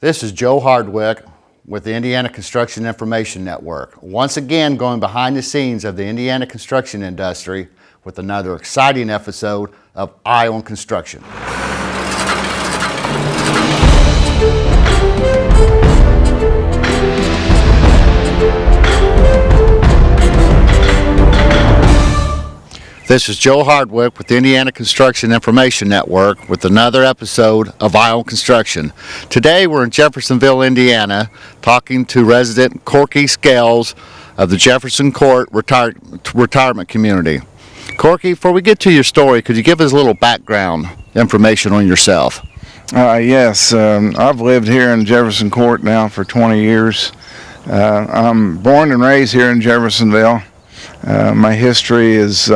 This is Joe Hardwick with the Indiana Construction Information Network. Once again, going behind the scenes of the Indiana construction industry with another exciting episode of Eye on Construction. This is Joe Hardwick with the Indiana Construction Information Network with another episode of Eye on Construction. Today we're in Jeffersonville, Indiana, talking to resident Corky Scales of the Jefferson Court retirement community. Corky, before we get to your story, could you give us a little background information on yourself? Yes, I've lived here in Jefferson Court now for 20 years. I'm born and raised here in Jeffersonville. My history is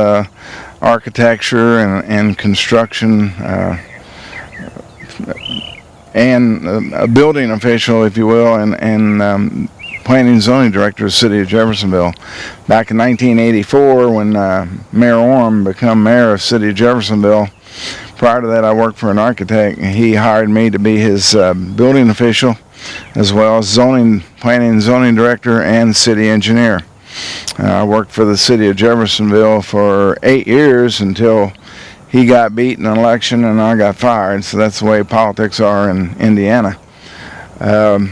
architecture and construction and a building official, if you will, and planning and zoning director of the city of Jeffersonville. Back in 1984, when Mayor Orem became mayor of the city of Jeffersonville, prior to that I worked for an architect, and he hired me to be his building official as well as planning and zoning director and city engineer. I worked for the city of Jeffersonville for 8 years until he got beat in an election and I got fired. So that's the way politics are in Indiana. The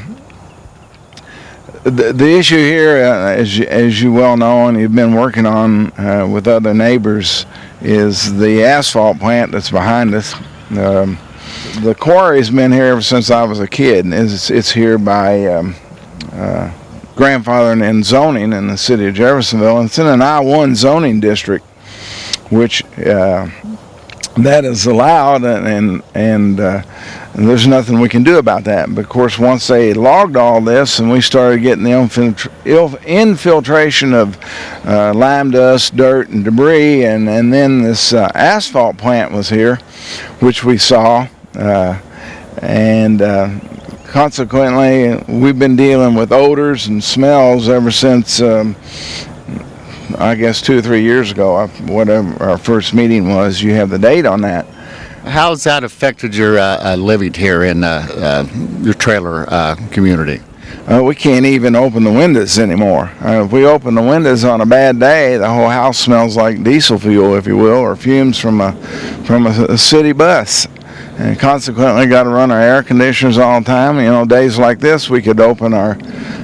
issue here, as you well know and you've been working on with other neighbors, is the asphalt plant that's behind us. The quarry's been here ever since I was a kid. It's here by grandfathering and zoning in the city of Jeffersonville, and it's in an I-1 zoning district, which that is allowed, and there's nothing we can do about that. But of course, once they logged all this and we started getting the infiltration of lime dust, dirt, and debris, and then this asphalt plant was here, which we saw, consequently, we've been dealing with odors and smells ever since, I guess, 2 or 3 years ago, whatever our first meeting was. You have the date on that. How's that affected your living here in your trailer community? We can't even open the windows anymore. If we open the windows on a bad day, the whole house smells like diesel fuel, if you will, or fumes from a city bus. And consequently, got to run our air conditioners all the time. You know, days like this, we could open our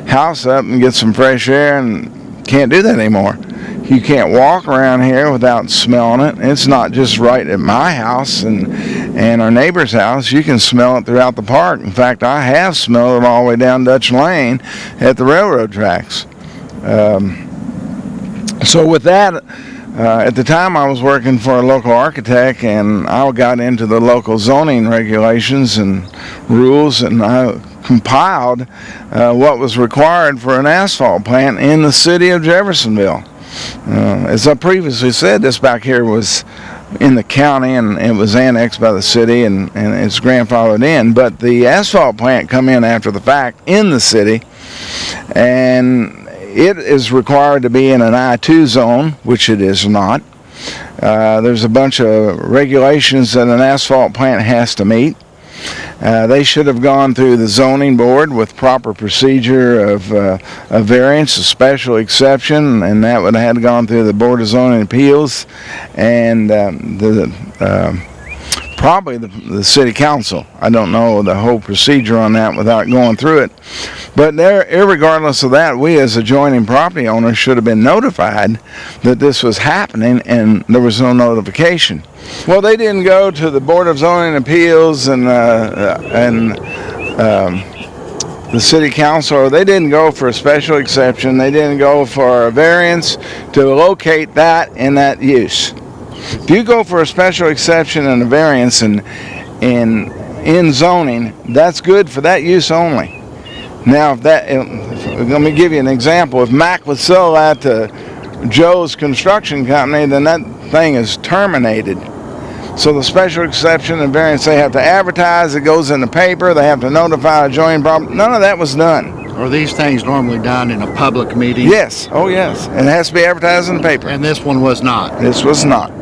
house up and get some fresh air, and can't do that anymore. You can't walk around here without smelling it. It's not just right at my house and our neighbor's house. You can smell it throughout the park. In fact, I have smelled it all the way down Dutch Lane at the railroad tracks. So with that, at the time I was working for a local architect, and I got into the local zoning regulations and rules, and I compiled what was required for an asphalt plant in the city of Jeffersonville. As I previously said, this back here was in the county and it was annexed by the city and it's grandfathered in, but the asphalt plant come in after the fact in the city, and it is required to be in an I-2 zone, which it is not. There's a bunch of regulations that an asphalt plant has to meet. They should have gone through the zoning board with proper procedure of a variance, a special exception, and that would have had gone through the Board of Zoning Appeals and probably the city council. I don't know the whole procedure on that without going through it. But irregardless of that, we as adjoining property owners should have been notified that this was happening, and there was no notification. Well, they didn't go to the Board of Zoning Appeals and the city council, or they didn't go for a special exception. They didn't go for a variance to locate that in that use. If you go for a special exception and a variance in zoning, that's good for that use only. Now, let me give you an example. If MAC would sell that to Joe's construction company, then that thing is terminated. So the special exception and variance, they have to advertise, it goes in the paper, they have to notify adjoining property. None of that was done. Are these things normally done in a public meeting? Yes, oh yes, and it has to be advertised in the paper. And this one was not? This was not.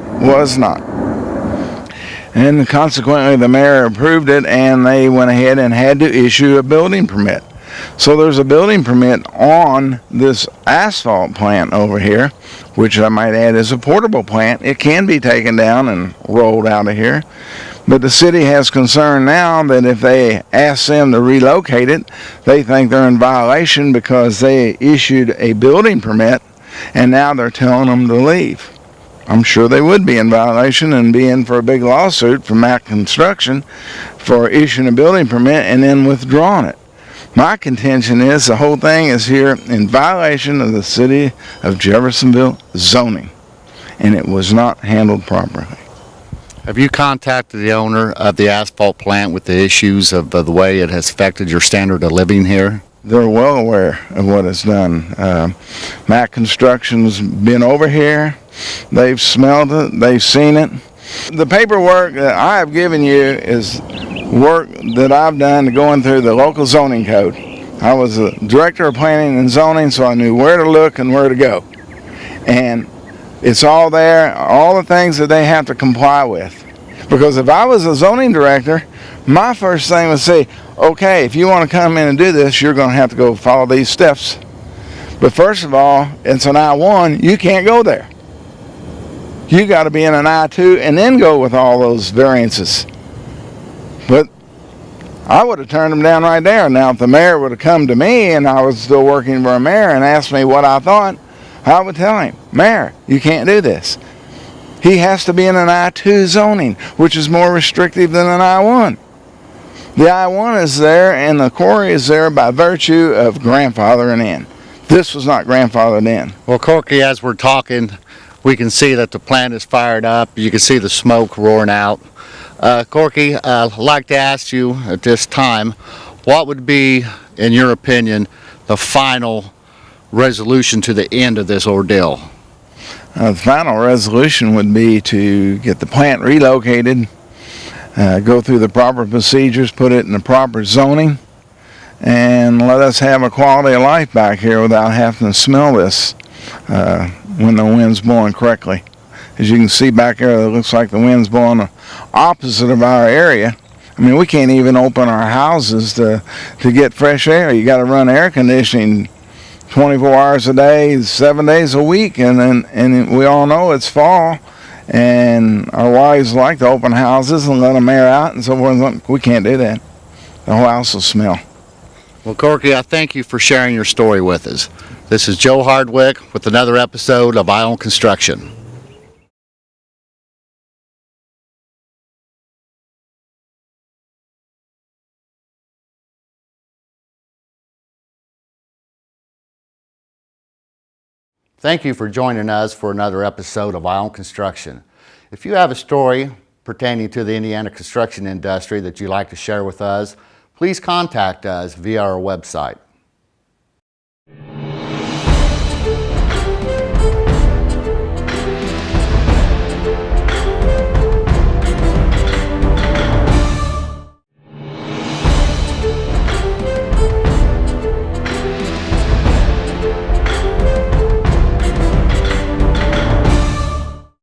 And consequently, the mayor approved it, and they went ahead and had to issue a building permit. So there's a building permit on this asphalt plant over here, which I might add is a portable plant. It can be taken down and rolled out of here. But the city has concern now that if they ask them to relocate it, they think they're in violation because they issued a building permit and now they're telling them to leave. I'm sure they would be in violation and be in for a big lawsuit from MAC Construction for issuing a building permit and then withdrawing it. My contention is the whole thing is here in violation of the city of Jeffersonville zoning, and it was not handled properly. Have you contacted the owner of the asphalt plant with the issues of the way it has affected your standard of living here? They're well aware of what it's done. MAC Construction's been over here. They've smelled it. They've seen it. The paperwork that I have given you is work that I've done going through the local zoning code. I was the director of planning and zoning, so I knew where to look and where to go. And it's all there, all the things that they have to comply with. Because if I was a zoning director, my first thing would say, okay, if you want to come in and do this, you're going to have to go follow these steps. But first of all, it's an I-1, you can't go there. You got to be in an I-2 and then go with all those variances. But I would have turned them down right there. Now, if the mayor would have come to me and I was still working for a mayor and asked me what I thought, I would tell him, Mayor, you can't do this. He has to be in an I-2 zoning, which is more restrictive than an I-1. The I-1 is there and the quarry is there by virtue of grandfathering in. This was not grandfathered in. Well, Corky, as we're talking, we can see that the plant is fired up. You can see the smoke roaring out. Corky, I'd like to ask you at this time, what would be, in your opinion, the final resolution to the end of this ordeal? The final resolution would be to get the plant relocated, go through the proper procedures, put it in the proper zoning, and let us have a quality of life back here without having to smell this when the wind's blowing correctly. As you can see back there, it looks like the wind's blowing the opposite of our area. I mean, we can't even open our houses to get fresh air. You got to run air conditioning 24 hours a day, 7 days a week, and we all know it's fall, and our wives like to open houses and let them air out and so forth. We can't do that. The whole house will smell. Well, Corky, I thank you for sharing your story with us. This is Joe Hardwick with another episode of Eye on Construction. Thank you for joining us for another episode of Eye on Construction. If you have a story pertaining to the Indiana construction industry that you'd like to share with us, please contact us via our website.